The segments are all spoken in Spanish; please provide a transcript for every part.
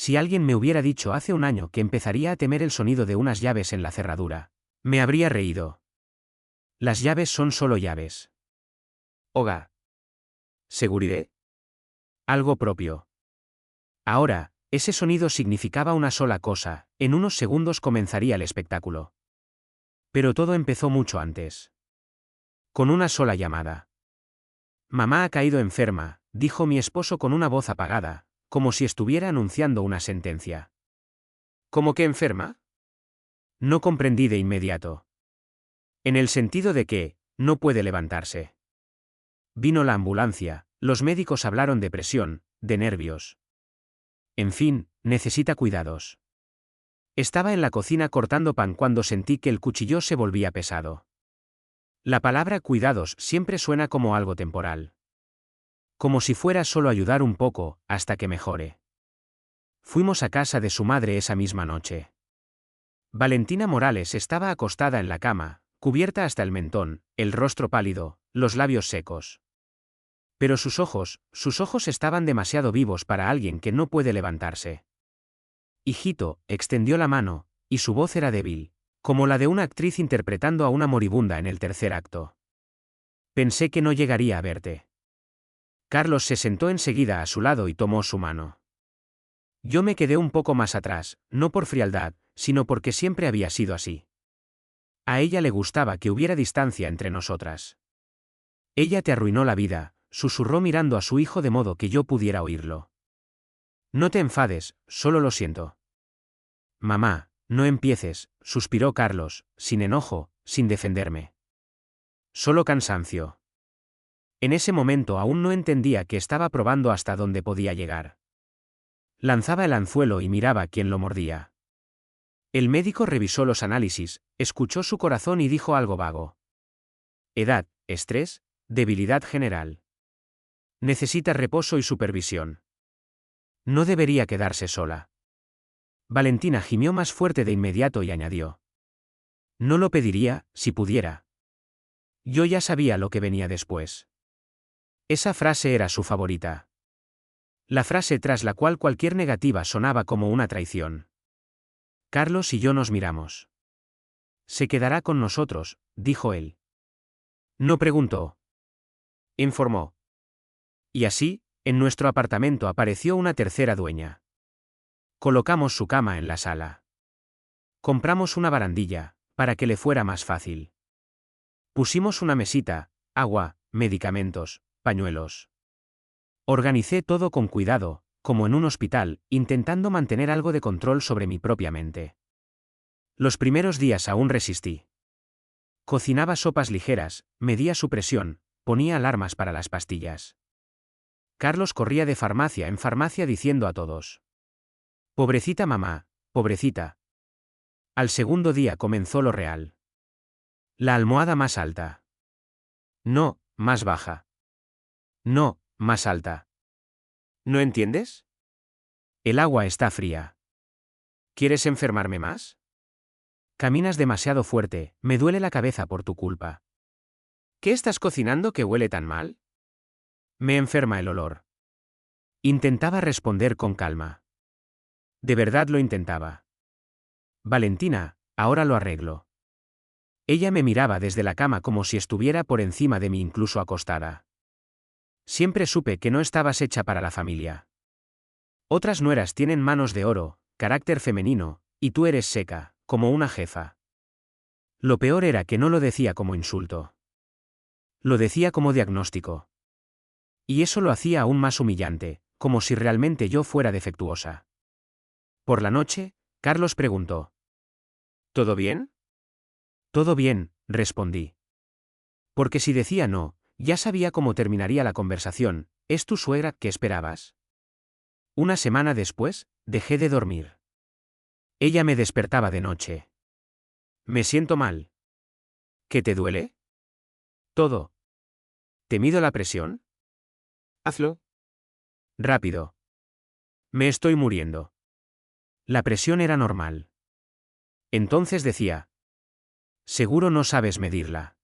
Si alguien me hubiera dicho hace un año que empezaría a temer el sonido de unas llaves en la cerradura, me habría reído. Las llaves son solo llaves. Hogar. Seguridad. Algo propio. Ahora, ese sonido significaba una sola cosa: en unos segundos comenzaría el espectáculo. Pero todo empezó mucho antes. Con una sola llamada. Mamá ha caído enferma, dijo mi esposo con una voz apagada, como si estuviera anunciando una sentencia. ¿Cómo que enferma? No comprendí de inmediato. En el sentido de que, no puede levantarse. Vino la ambulancia, los médicos hablaron de presión, de nervios. En fin, necesita cuidados. Estaba en la cocina cortando pan cuando sentí que el cuchillo se volvía pesado. La palabra cuidados siempre suena como algo temporal. Como si fuera solo ayudar un poco, hasta que mejore. Fuimos a casa de su madre esa misma noche. Valentina Morales estaba acostada en la cama, cubierta hasta el mentón, el rostro pálido, los labios secos. Pero sus ojos estaban demasiado vivos para alguien que no puede levantarse. Hijito, extendió la mano, y su voz era débil, como la de una actriz interpretando a una moribunda en el tercer acto. Pensé que no llegaría a verte. Carlos se sentó enseguida a su lado y tomó su mano. Yo me quedé un poco más atrás, no por frialdad, sino porque siempre había sido así. A ella le gustaba que hubiera distancia entre nosotras. Ella te arruinó la vida, susurró mirando a su hijo de modo que yo pudiera oírlo. No te enfades, solo lo siento. Mamá, no empieces, suspiró Carlos, sin enojo, sin defenderme. Solo cansancio. En ese momento aún no entendía que estaba probando hasta dónde podía llegar. Lanzaba el anzuelo y miraba quién lo mordía. El médico revisó los análisis, escuchó su corazón y dijo algo vago. Edad, estrés, debilidad general. Necesita reposo y supervisión. No debería quedarse sola. Valentina gimió más fuerte de inmediato y añadió. No lo pediría, si pudiera. Yo ya sabía lo que venía después. Esa frase era su favorita. La frase tras la cual cualquier negativa sonaba como una traición. Carlos y yo nos miramos. Se quedará con nosotros, dijo él. No preguntó. Informó. Y así, en nuestro apartamento apareció una tercera dueña. Colocamos su cama en la sala. Compramos una barandilla, para que le fuera más fácil. Pusimos una mesita, agua, medicamentos, pañuelos. Organicé todo con cuidado, como en un hospital, intentando mantener algo de control sobre mi propia mente. Los primeros días aún resistí. Cocinaba sopas ligeras, medía su presión, ponía alarmas para las pastillas. Carlos corría de farmacia en farmacia diciendo a todos. Pobrecita mamá, pobrecita. Al segundo día comenzó lo real. La almohada más alta. No, más baja. No, más alta. ¿No entiendes? El agua está fría. ¿Quieres enfermarme más? Caminas demasiado fuerte, me duele la cabeza por tu culpa. ¿Qué estás cocinando que huele tan mal? Me enferma el olor. Intentaba responder con calma. De verdad lo intentaba. Valentina, ahora lo arreglo. Ella me miraba desde la cama como si estuviera por encima de mí incluso acostada. Siempre supe que no estabas hecha para la familia. Otras nueras tienen manos de oro, carácter femenino, y tú eres seca, como una jefa. Lo peor era que no lo decía como insulto. Lo decía como diagnóstico. Y eso lo hacía aún más humillante, como si realmente yo fuera defectuosa. Por la noche, Carlos preguntó. ¿Todo bien? Todo bien, respondí. Porque si decía no, ya sabía cómo terminaría la conversación. ¿Es tu suegra que esperabas? Una semana después, dejé de dormir. Ella me despertaba de noche. Me siento mal. ¿Qué te duele? Todo. ¿Te mido la presión? Hazlo. Rápido. Me estoy muriendo. La presión era normal. Entonces decía. Seguro no sabes medirla.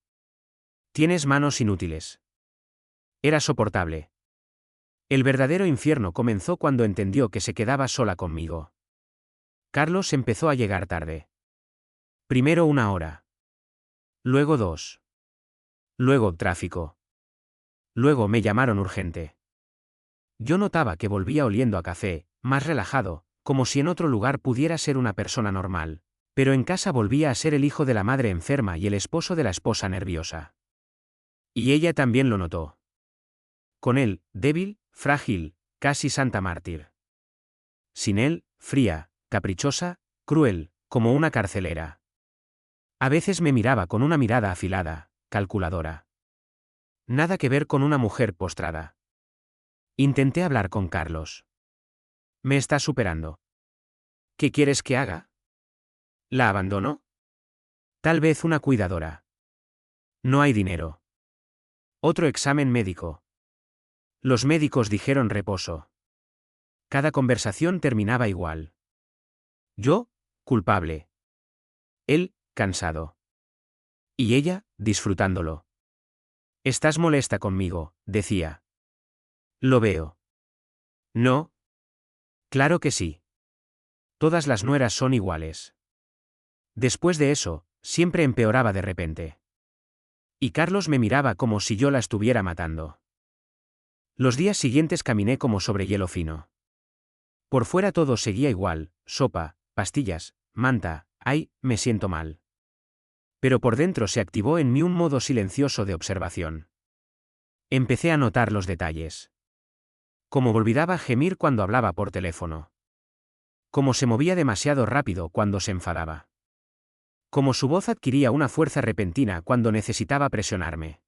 Tienes manos inútiles. Era soportable. El verdadero infierno comenzó cuando entendió que se quedaba sola conmigo. Carlos empezó a llegar tarde. Primero 1 hora. Luego 2. Luego tráfico. Luego me llamaron urgente. Yo notaba que volvía oliendo a café, más relajado, como si en otro lugar pudiera ser una persona normal, pero en casa volvía a ser el hijo de la madre enferma y el esposo de la esposa nerviosa. Y ella también lo notó. Con él, débil, frágil, casi santa mártir. Sin él, fría, caprichosa, cruel, como una carcelera. A veces me miraba con una mirada afilada, calculadora. Nada que ver con una mujer postrada. Intenté hablar con Carlos. Me está superando. ¿Qué quieres que haga? ¿La abandono? Tal vez una cuidadora. No hay dinero. Otro examen médico. Los médicos dijeron reposo. Cada conversación terminaba igual. Yo, culpable. Él, cansado. Y ella, disfrutándolo. Estás molesta conmigo, decía. Lo veo. No. Claro que sí. Todas las nueras son iguales. Después de eso, siempre empeoraba de repente. Y Carlos me miraba como si yo la estuviera matando. Los días siguientes caminé como sobre hielo fino. Por fuera todo seguía igual, sopa, pastillas, manta, ay, me siento mal. Pero por dentro se activó en mí un modo silencioso de observación. Empecé a notar los detalles. Cómo olvidaba gemir cuando hablaba por teléfono. Cómo se movía demasiado rápido cuando se enfadaba. Cómo su voz adquiría una fuerza repentina cuando necesitaba presionarme.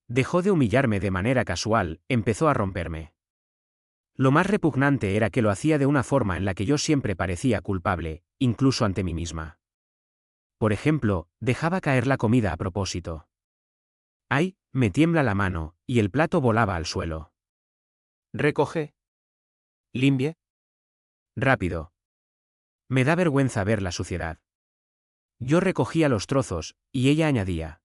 Dejó de humillarme de manera casual, empezó a romperme. Lo más repugnante era que lo hacía de una forma en la que yo siempre parecía culpable, incluso ante mí misma. Por ejemplo, dejaba caer la comida a propósito. ¡Ay! Me tiembla la mano, y el plato volaba al suelo. Recoge. Limpie. Rápido. Me da vergüenza ver la suciedad. Yo recogía los trozos, y ella añadía.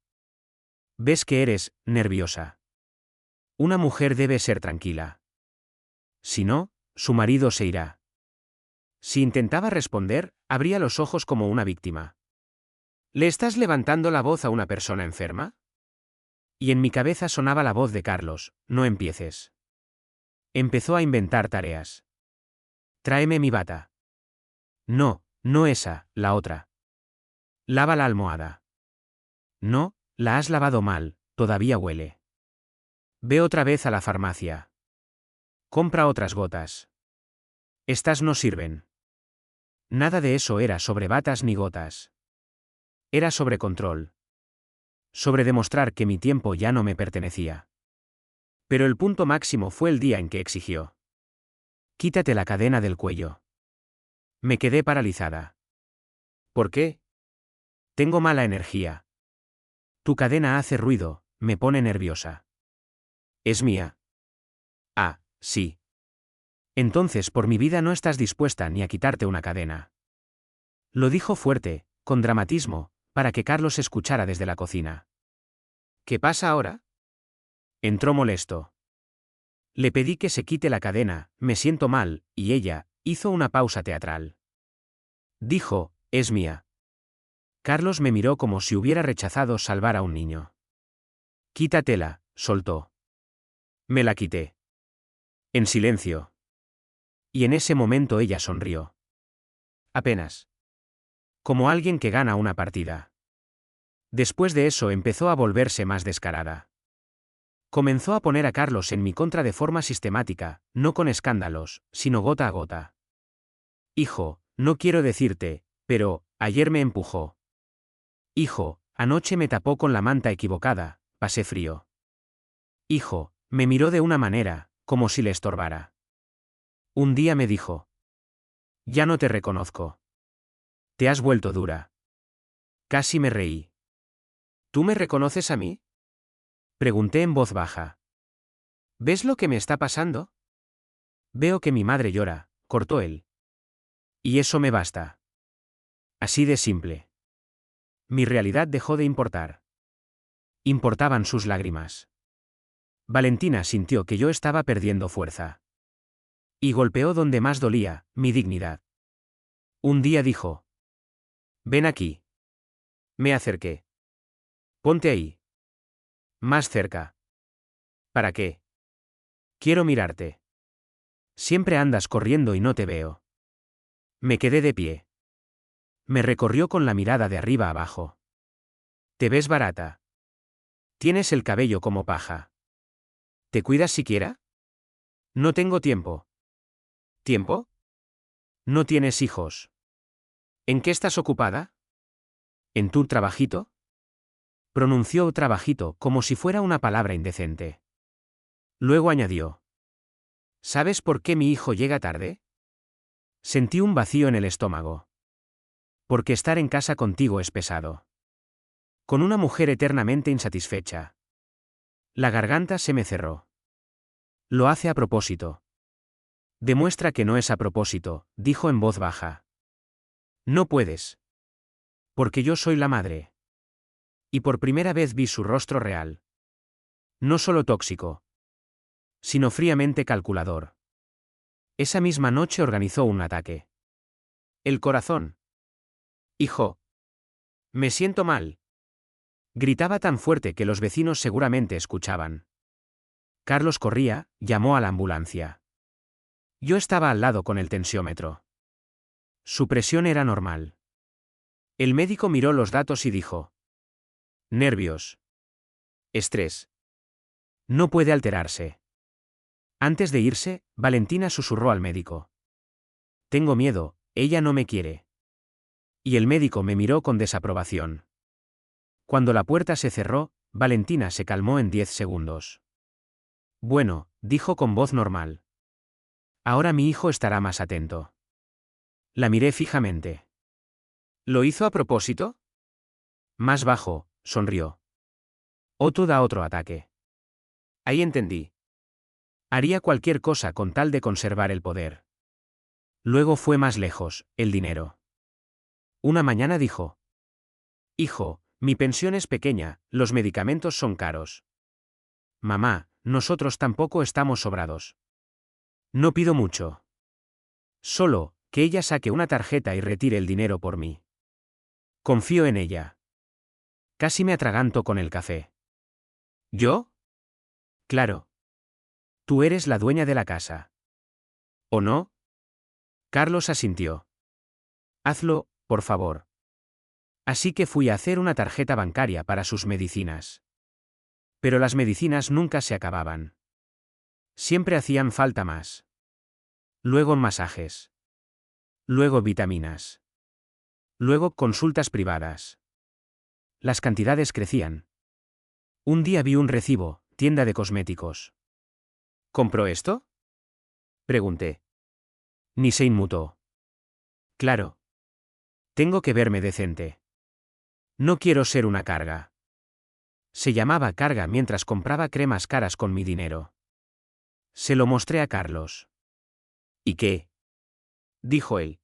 Ves que eres nerviosa. Una mujer debe ser tranquila. Si no, su marido se irá. Si intentaba responder, abría los ojos como una víctima. ¿Le estás levantando la voz a una persona enferma? Y en mi cabeza sonaba la voz de Carlos, no empieces. Empezó a inventar tareas. Tráeme mi bata. No, no esa, la otra. Lava la almohada. No, la has lavado mal, todavía huele. Ve otra vez a la farmacia. Compra otras gotas. Estas no sirven. Nada de eso era sobre batas ni gotas. Era sobre control. Sobre demostrar que mi tiempo ya no me pertenecía. Pero el punto máximo fue el día en que exigió. Quítate la cadena del cuello. Me quedé paralizada. ¿Por qué? Tengo mala energía. Tu cadena hace ruido, me pone nerviosa. Es mía. Ah, sí. Entonces por mi vida no estás dispuesta ni a quitarte una cadena. Lo dijo fuerte, con dramatismo, para que Carlos escuchara desde la cocina. ¿Qué pasa ahora? Entró molesto. Le pedí que se quite la cadena, me siento mal, y ella, hizo una pausa teatral. Dijo, es mía. Carlos me miró como si hubiera rechazado salvar a un niño. Quítatela, soltó. Me la quité. En silencio. Y en ese momento ella sonrió. Apenas. Como alguien que gana una partida. Después de eso empezó a volverse más descarada. Comenzó a poner a Carlos en mi contra de forma sistemática, no con escándalos, sino gota a gota. Hijo, no quiero decirte, pero, ayer me empujó. Hijo, anoche me tapó con la manta equivocada, pasé frío. Hijo, me miró de una manera, como si le estorbara. Un día me dijo. Ya no te reconozco. Te has vuelto dura. Casi me reí. ¿Tú me reconoces a mí? Pregunté en voz baja. ¿Ves lo que me está pasando? Veo que mi madre llora, cortó él. Y eso me basta. Así de simple. Mi realidad dejó de importar. Importaban sus lágrimas. Valentina sintió que yo estaba perdiendo fuerza. Y golpeó donde más dolía, mi dignidad. Un día dijo: «Ven aquí». Me acerqué. «Ponte ahí. Más cerca». «¿Para qué?» «Quiero mirarte. Siempre andas corriendo y no te veo». Me quedé de pie. Me recorrió con la mirada de arriba abajo. «Te ves barata. Tienes el cabello como paja. ¿Te cuidas siquiera?» «No tengo tiempo». «¿Tiempo? ¿No tienes hijos? ¿En qué estás ocupada?» «¿En tu trabajito?». Pronunció trabajito como si fuera una palabra indecente. Luego añadió: «¿Sabes por qué mi hijo llega tarde?». Sentí un vacío en el estómago. Porque estar en casa contigo es pesado. Con una mujer eternamente insatisfecha. La garganta se me cerró. Lo hace a propósito. Demuestra que no es a propósito, dijo en voz baja. No puedes. Porque yo soy la madre. Y por primera vez vi su rostro real. No solo tóxico, sino fríamente calculador. Esa misma noche organizó un ataque. El corazón. Hijo. Me siento mal. Gritaba tan fuerte que los vecinos seguramente escuchaban. Carlos corría, llamó a la ambulancia. Yo estaba al lado con el tensiómetro. Su presión era normal. El médico miró los datos y dijo: nervios. Estrés. No puede alterarse. Antes de irse, Valentina susurró al médico: tengo miedo, ella no me quiere. Y el médico me miró con desaprobación. Cuando la puerta se cerró, Valentina se calmó en 10 segundos. Bueno, dijo con voz normal. Ahora mi hijo estará más atento. La miré fijamente. ¿Lo hizo a propósito? Más bajo, sonrió. Otto da otro ataque. Ahí entendí. Haría cualquier cosa con tal de conservar el poder. Luego fue más lejos, el dinero. Una mañana dijo: hijo, mi pensión es pequeña, los medicamentos son caros. Mamá, nosotros tampoco estamos sobrados. No pido mucho. Solo, que ella saque una tarjeta y retire el dinero por mí. Confío en ella. Casi me atraganto con el café. ¿Yo? Claro. Tú eres la dueña de la casa. ¿O no? Carlos asintió. Hazlo, por favor. Así que fui a hacer una tarjeta bancaria para sus medicinas. Pero las medicinas nunca se acababan. Siempre hacían falta más. Luego masajes. Luego vitaminas. Luego consultas privadas. Las cantidades crecían. Un día vi un recibo, tienda de cosméticos. ¿Compró esto?, pregunté. Ni se inmutó. Claro. Tengo que verme decente. No quiero ser una carga. Se llamaba carga mientras compraba cremas caras con mi dinero. Se lo mostré a Carlos. ¿Y qué?, dijo él.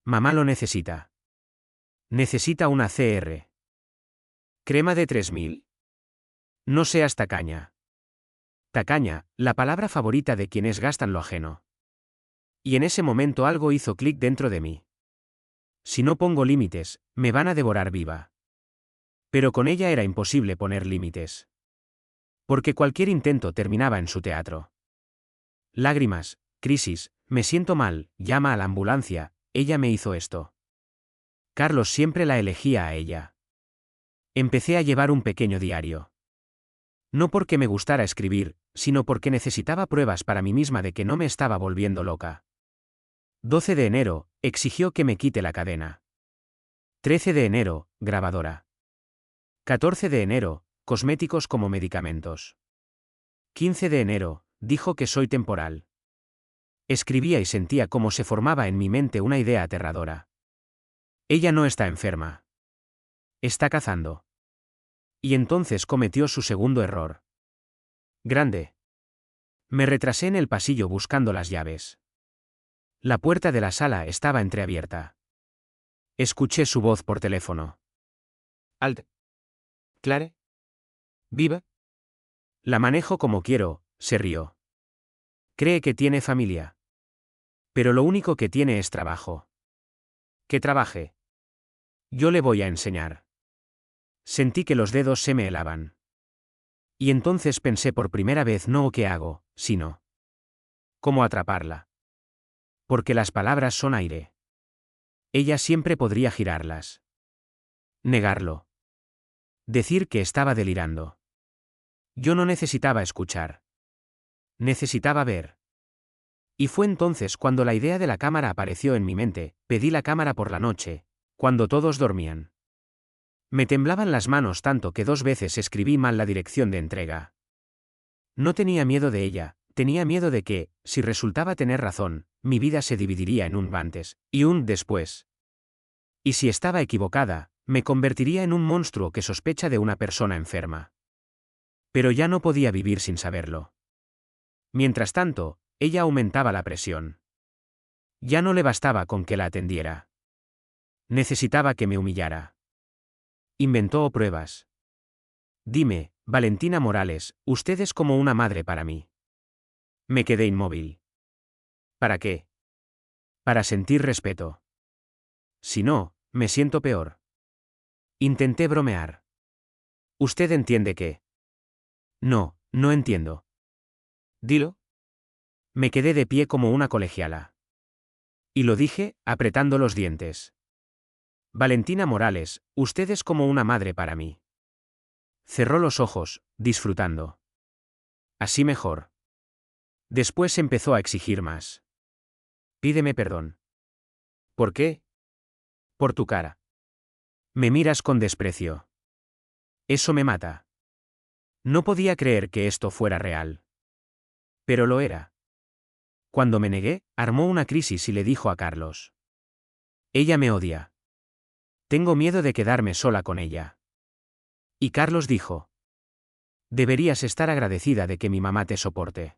Mamá lo necesita. Necesita una CR. ¿Crema de 3000? No seas tacaña. Tacaña, la palabra favorita de quienes gastan lo ajeno. Y en ese momento algo hizo clic dentro de mí. Si no pongo límites, me van a devorar viva. Pero con ella era imposible poner límites. Porque cualquier intento terminaba en su teatro. Lágrimas, crisis, me siento mal, llama a la ambulancia, ella me hizo esto. Carlos siempre la elegía a ella. Empecé a llevar un pequeño diario. No porque me gustara escribir, sino porque necesitaba pruebas para mí misma de que no me estaba volviendo loca. 12 de enero, exigió que me quite la cadena. 13 de enero, grabadora. 14 de enero, cosméticos como medicamentos. 15 de enero, dijo que soy temporal. Escribía y sentía cómo se formaba en mi mente una idea aterradora. Ella no está enferma. Está cazando. Y entonces cometió su segundo error. Grande. Me retrasé en el pasillo buscando las llaves. La puerta de la sala estaba entreabierta. Escuché su voz por teléfono. Alt. Clare. Viva. La manejo como quiero, se rió. Cree que tiene familia. Pero lo único que tiene es trabajo. Que trabaje. Yo le voy a enseñar. Sentí que los dedos se me helaban. Y entonces pensé por primera vez no qué hago, sino cómo atraparla. Porque las palabras son aire. Ella siempre podría girarlas. Negarlo. Decir que estaba delirando. Yo no necesitaba escuchar. Necesitaba ver. Y fue entonces cuando la idea de la cámara apareció en mi mente. Pedí la cámara por la noche, cuando todos dormían. Me temblaban las manos tanto que 2 veces escribí mal la dirección de entrega. No tenía miedo de ella, tenía miedo de que, si resultaba tener razón, mi vida se dividiría en un antes y un después. Y si estaba equivocada, me convertiría en un monstruo que sospecha de una persona enferma. Pero ya no podía vivir sin saberlo. Mientras tanto, ella aumentaba la presión. Ya no le bastaba con que la atendiera. Necesitaba que me humillara. Inventó pruebas. Dime, Valentina Morales, usted es como una madre para mí. Me quedé inmóvil. ¿Para qué? Para sentir respeto. Si no, me siento peor. Intenté bromear. ¿Usted entiende qué? No, no entiendo. Dilo. Me quedé de pie como una colegiala. Y lo dije, apretando los dientes. Valentina Morales, usted es como una madre para mí. Cerró los ojos, disfrutando. Así mejor. Después empezó a exigir más. Pídeme perdón. ¿Por qué? Por tu cara. Me miras con desprecio. Eso me mata. No podía creer que esto fuera real. Pero lo era. Cuando me negué, armó una crisis y le dijo a Carlos. Ella me odia. Tengo miedo de quedarme sola con ella. Y Carlos dijo. Deberías estar agradecida de que mi mamá te soporte.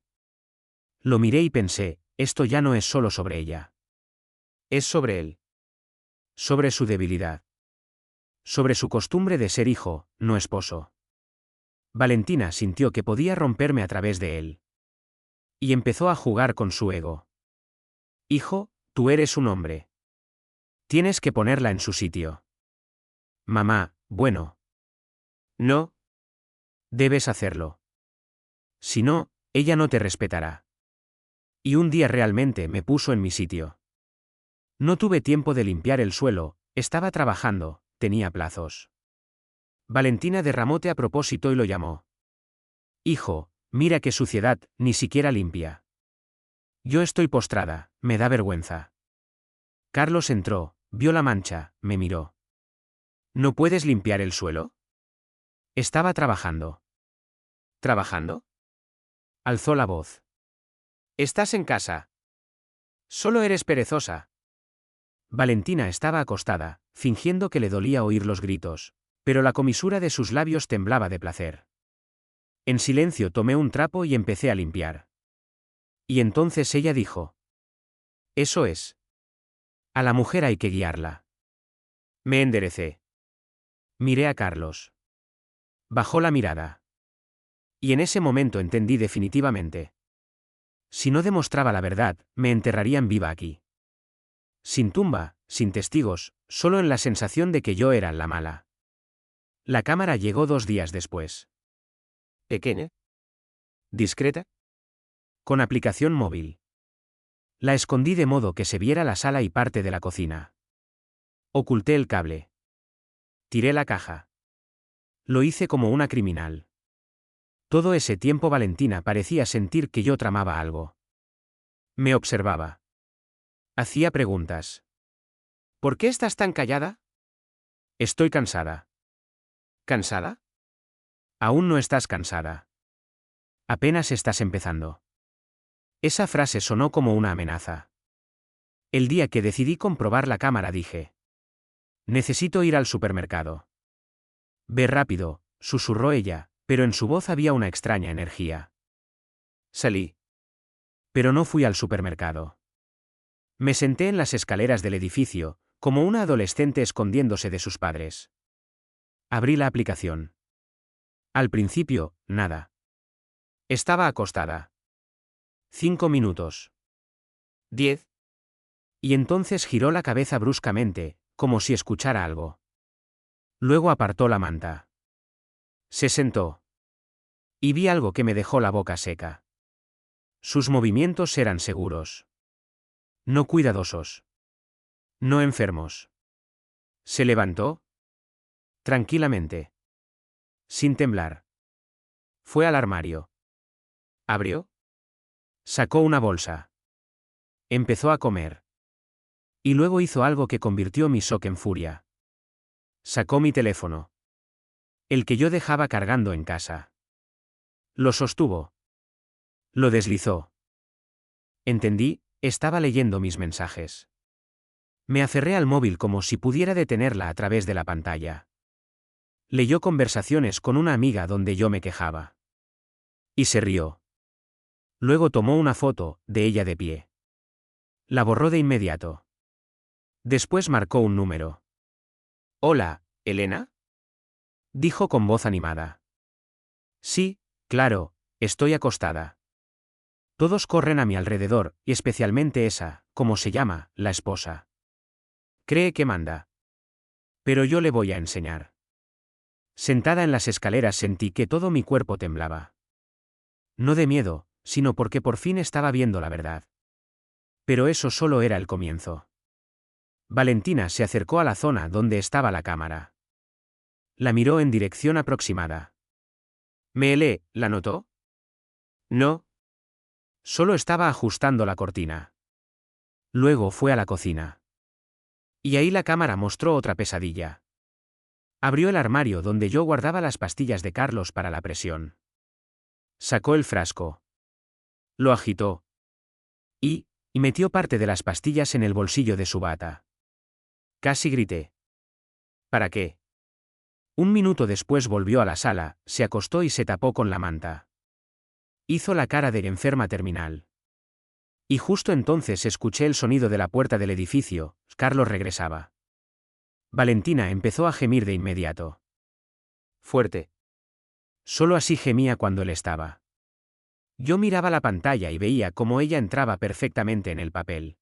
Lo miré y pensé, esto ya no es solo sobre ella. Es sobre él. Sobre su debilidad. Sobre su costumbre de ser hijo, no esposo. Valentina sintió que podía romperme a través de él. Y empezó a jugar con su ego. Hijo, tú eres un hombre. Tienes que ponerla en su sitio. Mamá, bueno. No. Debes hacerlo. Si no, ella no te respetará. Y un día realmente me puso en mi sitio. No tuve tiempo de limpiar el suelo, estaba trabajando, tenía plazos. Valentina derramó té a propósito y lo llamó. Hijo, mira qué suciedad, ni siquiera limpia. Yo estoy postrada, me da vergüenza. Carlos entró, vio la mancha, me miró. ¿No puedes limpiar el suelo? Estaba trabajando. ¿Trabajando? Alzó la voz. Estás en casa. Solo eres perezosa. Valentina estaba acostada, fingiendo que le dolía oír los gritos, pero la comisura de sus labios temblaba de placer. En silencio tomé un trapo y empecé a limpiar. Y entonces ella dijo. Eso es. A la mujer hay que guiarla. Me enderecé. Miré a Carlos. Bajó la mirada. Y en ese momento entendí definitivamente. Si no demostraba la verdad, me enterrarían viva aquí. Sin tumba, sin testigos, solo en la sensación de que yo era la mala. La cámara llegó 2 días después. ¿Pequeña? ¿Discreta? Con aplicación móvil. La escondí de modo que se viera la sala y parte de la cocina. Oculté el cable. Tiré la caja. Lo hice como una criminal. Todo ese tiempo Valentina parecía sentir que yo tramaba algo. Me observaba. Hacía preguntas. ¿Por qué estás tan callada? Estoy cansada. ¿Cansada? Aún no estás cansada. Apenas estás empezando. Esa frase sonó como una amenaza. El día que decidí comprobar la cámara dije. Necesito ir al supermercado. Ve rápido, susurró ella, pero en su voz había una extraña energía. Salí. Pero no fui al supermercado. Me senté en las escaleras del edificio, como una adolescente escondiéndose de sus padres. Abrí la aplicación. Al principio, nada. Estaba acostada. 5 minutos. 10. Y entonces giró la cabeza bruscamente, como si escuchara algo. Luego apartó la manta. Se sentó. Y vi algo que me dejó la boca seca. Sus movimientos eran seguros. No cuidadosos. No enfermos. Se levantó. Tranquilamente. Sin temblar. Fue al armario. Abrió. Sacó una bolsa. Empezó a comer. Y luego hizo algo que convirtió mi shock en furia. Sacó mi teléfono. El que yo dejaba cargando en casa. Lo sostuvo. Lo deslizó. Entendí, estaba leyendo mis mensajes. Me aferré al móvil como si pudiera detenerla a través de la pantalla. Leyó conversaciones con una amiga donde yo me quejaba. Y se rió. Luego tomó una foto, de ella de pie. La borró de inmediato. Después marcó un número. Hola, ¿Elena? Dijo con voz animada. Sí, claro, estoy acostada. Todos corren a mi alrededor, y especialmente esa, como se llama, la esposa. Cree que manda. Pero yo le voy a enseñar. Sentada en las escaleras sentí que todo mi cuerpo temblaba. No de miedo, sino porque por fin estaba viendo la verdad. Pero eso solo era el comienzo. Valentina se acercó a la zona donde estaba la cámara. La miró en dirección aproximada. ¿Melee, la notó? No. Solo estaba ajustando la cortina. Luego fue a la cocina. Y ahí la cámara mostró otra pesadilla. Abrió el armario donde yo guardaba las pastillas de Carlos para la presión. Sacó el frasco. Lo agitó. Y metió parte de las pastillas en el bolsillo de su bata. Casi grité. ¿Para qué? Un minuto después volvió a la sala, se acostó y se tapó con la manta. Hizo la cara de enferma terminal. Y justo entonces escuché el sonido de la puerta del edificio. Carlos regresaba. Valentina empezó a gemir de inmediato. Fuerte. Solo así gemía cuando él estaba. Yo miraba la pantalla y veía cómo ella entraba perfectamente en el papel.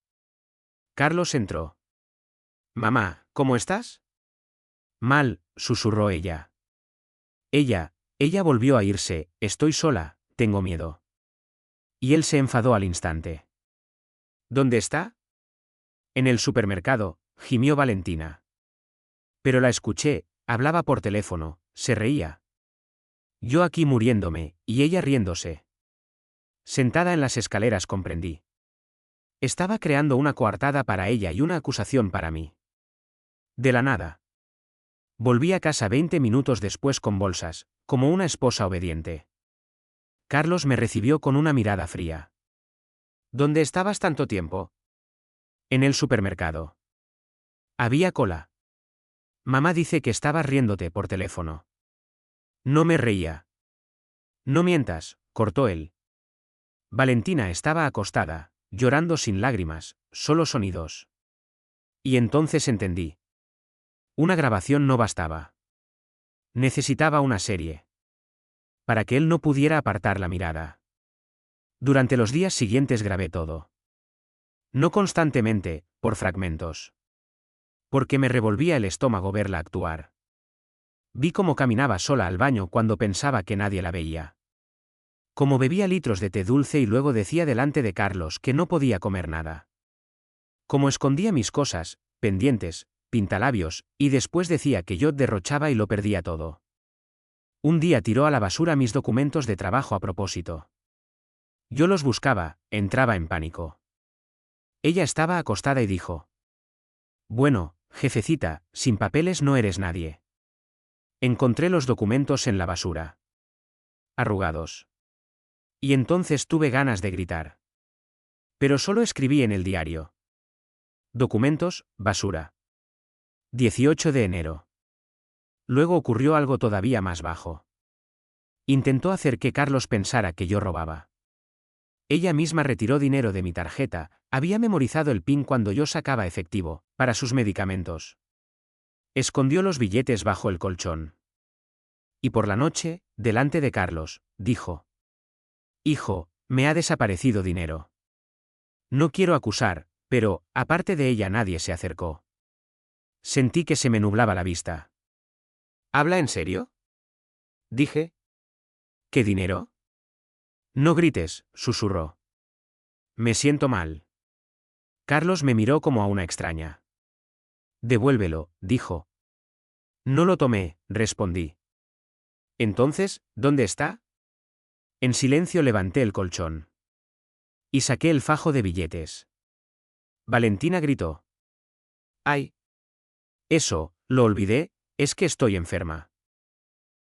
Carlos entró. Mamá, ¿cómo estás? Mal, susurró ella. Ella volvió a irse. Estoy sola, tengo miedo. Y él se enfadó al instante. ¿Dónde está? En el supermercado, gimió Valentina. Pero la escuché, hablaba por teléfono, se reía. Yo aquí muriéndome, y ella riéndose. Sentada en las escaleras comprendí. Estaba creando una coartada para ella y una acusación para mí. De la nada. Volví a casa 20 minutos después con bolsas, como una esposa obediente. Carlos me recibió con una mirada fría. ¿Dónde estabas tanto tiempo? En el supermercado. Había cola. Mamá dice que estabas riéndote por teléfono. No me reía. No mientas, cortó él. Valentina estaba acostada, llorando sin lágrimas, solo sonidos. Y entonces entendí. Una grabación no bastaba. Necesitaba una serie. Para que él no pudiera apartar la mirada. Durante los días siguientes grabé todo. No constantemente, por fragmentos. Porque me revolvía el estómago verla actuar. Vi cómo caminaba sola al baño cuando pensaba que nadie la veía. Cómo bebía litros de té dulce y luego decía delante de Carlos que no podía comer nada. Cómo escondía mis cosas, pendientes, pintalabios, y después decía que yo derrochaba y lo perdía todo. Un día tiró a la basura mis documentos de trabajo a propósito. Yo los buscaba, entraba en pánico. Ella estaba acostada y dijo. Bueno, jefecita, sin papeles no eres nadie. Encontré los documentos en la basura. Arrugados. Y entonces tuve ganas de gritar. Pero solo escribí en el diario. Documentos, basura. 18 de enero. Luego ocurrió algo todavía más bajo. Intentó hacer que Carlos pensara que yo robaba. Ella misma retiró dinero de mi tarjeta, había memorizado el PIN cuando yo sacaba efectivo, para sus medicamentos. Escondió los billetes bajo el colchón. Y por la noche, delante de Carlos, dijo. Hijo, me ha desaparecido dinero. No quiero acusar, pero, aparte de ella nadie se acercó. Sentí que se me nublaba la vista. ¿Habla en serio? Dije. ¿Qué dinero? No grites, susurró. Me siento mal. Carlos me miró como a una extraña. Devuélvelo, dijo. No lo tomé, respondí. Entonces, ¿dónde está? En silencio levanté el colchón. Y saqué el fajo de billetes. Valentina gritó. ¡Ay! Eso, lo olvidé, es que estoy enferma.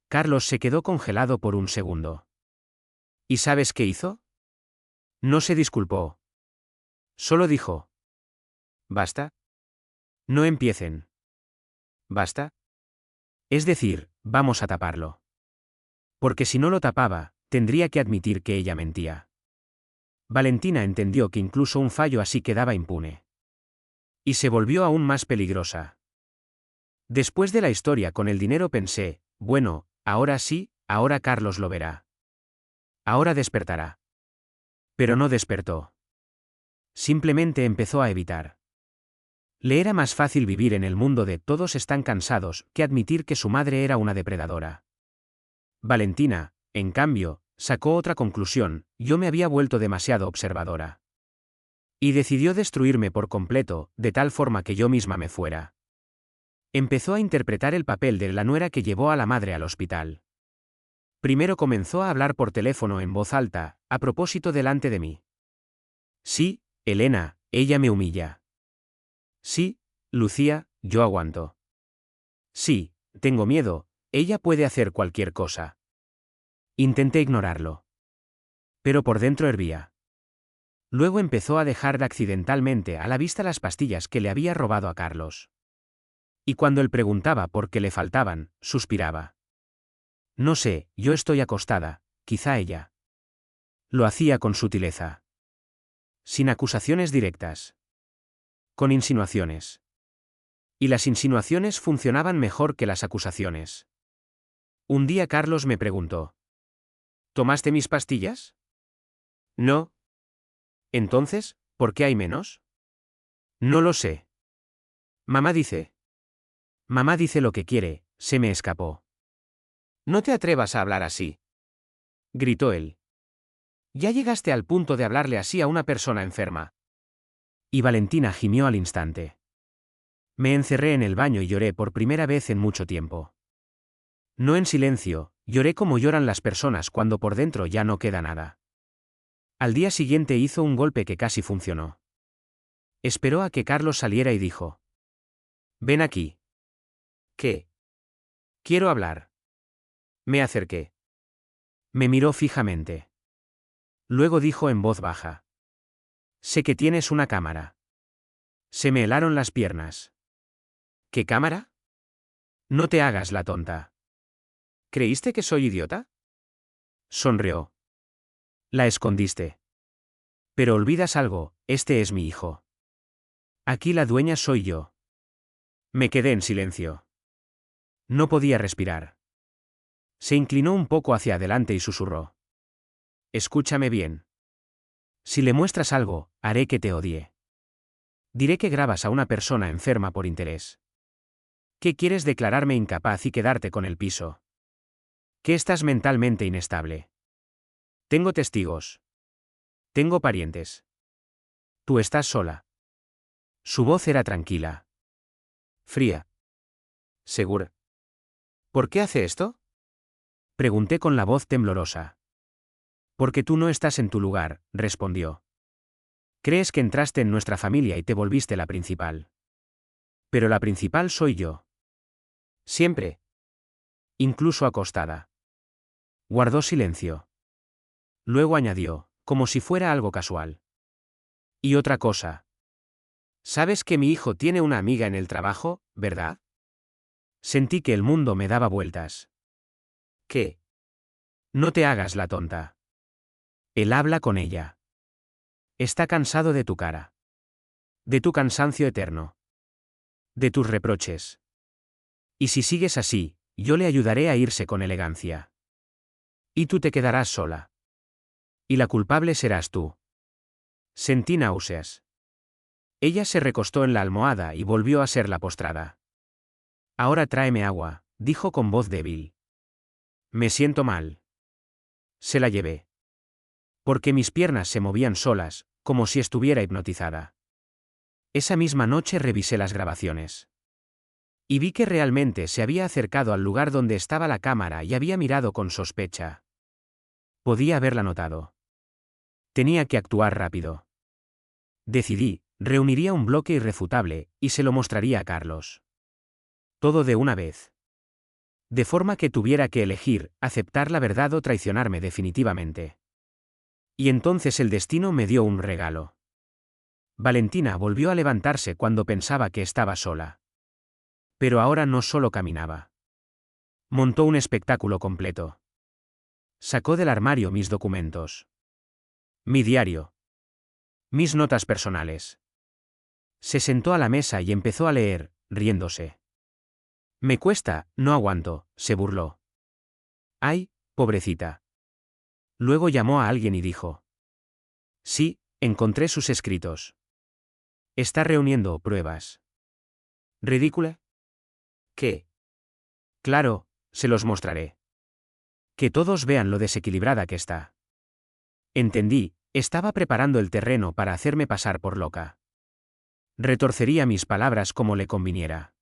Carlos se quedó congelado por un segundo. ¿Y sabes qué hizo? No se disculpó. Solo dijo. ¿Basta? No empiecen. ¿Basta? Es decir, vamos a taparlo. Porque si no lo tapaba, tendría que admitir que ella mentía. Valentina entendió que incluso un fallo así quedaba impune. Y se volvió aún más peligrosa. Después de la historia con el dinero pensé, bueno, ahora sí, ahora Carlos lo verá. Ahora despertará. Pero no despertó. Simplemente empezó a evitar. Le era más fácil vivir en el mundo de todos están cansados que admitir que su madre era una depredadora. Valentina, en cambio, sacó otra conclusión: yo me había vuelto demasiado observadora. Y decidió destruirme por completo, de tal forma que yo misma me fuera. Empezó a interpretar el papel de la nuera que llevó a la madre al hospital. Primero comenzó a hablar por teléfono en voz alta, a propósito delante de mí. Sí, Elena, ella me humilla. Sí, Lucía, yo aguanto. Sí, tengo miedo, ella puede hacer cualquier cosa. Intenté ignorarlo. Pero por dentro hervía. Luego empezó a dejar accidentalmente a la vista las pastillas que le había robado a Carlos. Y cuando él preguntaba por qué le faltaban, suspiraba. No sé, yo estoy acostada, quizá ella. Lo hacía con sutileza. Sin acusaciones directas. Con insinuaciones. Y las insinuaciones funcionaban mejor que las acusaciones. Un día Carlos me preguntó. ¿Tomaste mis pastillas? No. Entonces, ¿por qué hay menos? No lo sé. Mamá dice. Mamá dice lo que quiere, se me escapó. No te atrevas a hablar así. Gritó él. Ya llegaste al punto de hablarle así a una persona enferma. Y Valentina gimió al instante. Me encerré en el baño y lloré por primera vez en mucho tiempo. No en silencio, lloré como lloran las personas cuando por dentro ya no queda nada. Al día siguiente hizo un golpe que casi funcionó. Esperó a que Carlos saliera y dijo. Ven aquí. ¿Qué? Quiero hablar. Me acerqué. Me miró fijamente. Luego dijo en voz baja. Sé que tienes una cámara. Se me helaron las piernas. ¿Qué cámara? No te hagas la tonta. ¿Creíste que soy idiota? Sonrió. La escondiste. Pero olvidas algo, este es mi hijo. Aquí la dueña soy yo. Me quedé en silencio. No podía respirar. Se inclinó un poco hacia adelante y susurró. Escúchame bien. Si le muestras algo, haré que te odie. Diré que grabas a una persona enferma por interés. ¿Qué quieres declararme incapaz y quedarte con el piso? Que estás mentalmente inestable. Tengo testigos. Tengo parientes. Tú estás sola. Su voz era tranquila. Fría. ¿Segura? ¿Por qué hace esto? Pregunté con la voz temblorosa. Porque tú no estás en tu lugar, respondió. Crees que entraste en nuestra familia y te volviste la principal. Pero la principal soy yo. Siempre. Incluso acostada. Guardó silencio. Luego añadió, como si fuera algo casual. Y otra cosa. Sabes que mi hijo tiene una amiga en el trabajo, ¿verdad? Sentí que el mundo me daba vueltas. ¿Qué? No te hagas la tonta. Él habla con ella. Está cansado de tu cara. De tu cansancio eterno. De tus reproches. Y si sigues así, yo le ayudaré a irse con elegancia. Y tú te quedarás sola. Y la culpable serás tú. Sentí náuseas. Ella se recostó en la almohada y volvió a ser la postrada. Ahora tráeme agua, dijo con voz débil. Me siento mal. Se la llevé. Porque mis piernas se movían solas, como si estuviera hipnotizada. Esa misma noche revisé las grabaciones. Y vi que realmente se había acercado al lugar donde estaba la cámara y había mirado con sospecha. Podía haberla notado. Tenía que actuar rápido. Decidí, reuniría un bloque irrefutable, y se lo mostraría a Carlos. Todo de una vez. De forma que tuviera que elegir, aceptar la verdad o traicionarme definitivamente. Y entonces el destino me dio un regalo. Valentina volvió a levantarse cuando pensaba que estaba sola. Pero ahora no solo caminaba. Montó un espectáculo completo. Sacó del armario mis documentos. Mi diario. Mis notas personales. Se sentó a la mesa y empezó a leer, riéndose. Me cuesta, no aguanto, se burló. Ay, pobrecita. Luego llamó a alguien y dijo. Sí, encontré sus escritos. Está reuniendo pruebas. ¿Ridícula? ¿Qué? Claro, se los mostraré. Que todos vean lo desequilibrada que está. Entendí, estaba preparando el terreno para hacerme pasar por loca. Retorcería mis palabras como le conviniera.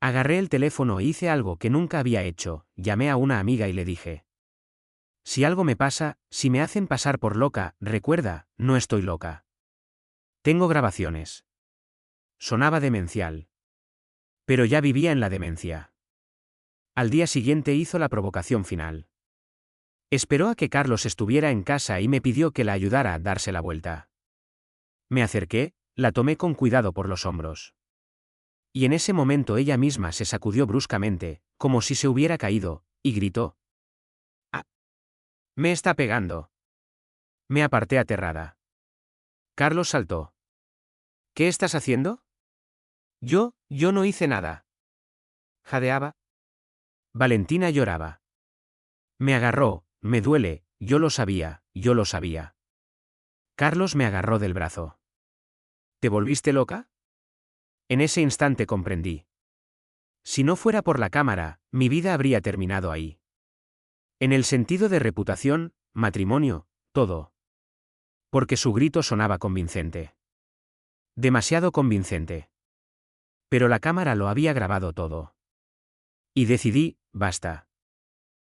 Agarré el teléfono e hice algo que nunca había hecho, llamé a una amiga y le dije. Si algo me pasa, si me hacen pasar por loca, recuerda, no estoy loca. Tengo grabaciones. Sonaba demencial. Pero ya vivía en la demencia. Al día siguiente hizo la provocación final. Esperó a que Carlos estuviera en casa y me pidió que la ayudara a darse la vuelta. Me acerqué, la tomé con cuidado por los hombros. Y en ese momento ella misma se sacudió bruscamente, como si se hubiera caído, y gritó. ¡Ah! Me está pegando. Me aparté aterrada. Carlos saltó. ¿Qué estás haciendo? Yo no hice nada. Jadeaba. Valentina lloraba. Me agarró, me duele, yo lo sabía, yo lo sabía. Carlos me agarró del brazo. ¿Te volviste loca? En ese instante comprendí. Si no fuera por la cámara, mi vida habría terminado ahí. En el sentido de reputación, matrimonio, todo. Porque su grito sonaba convincente. Demasiado convincente. Pero la cámara lo había grabado todo. Y decidí, basta.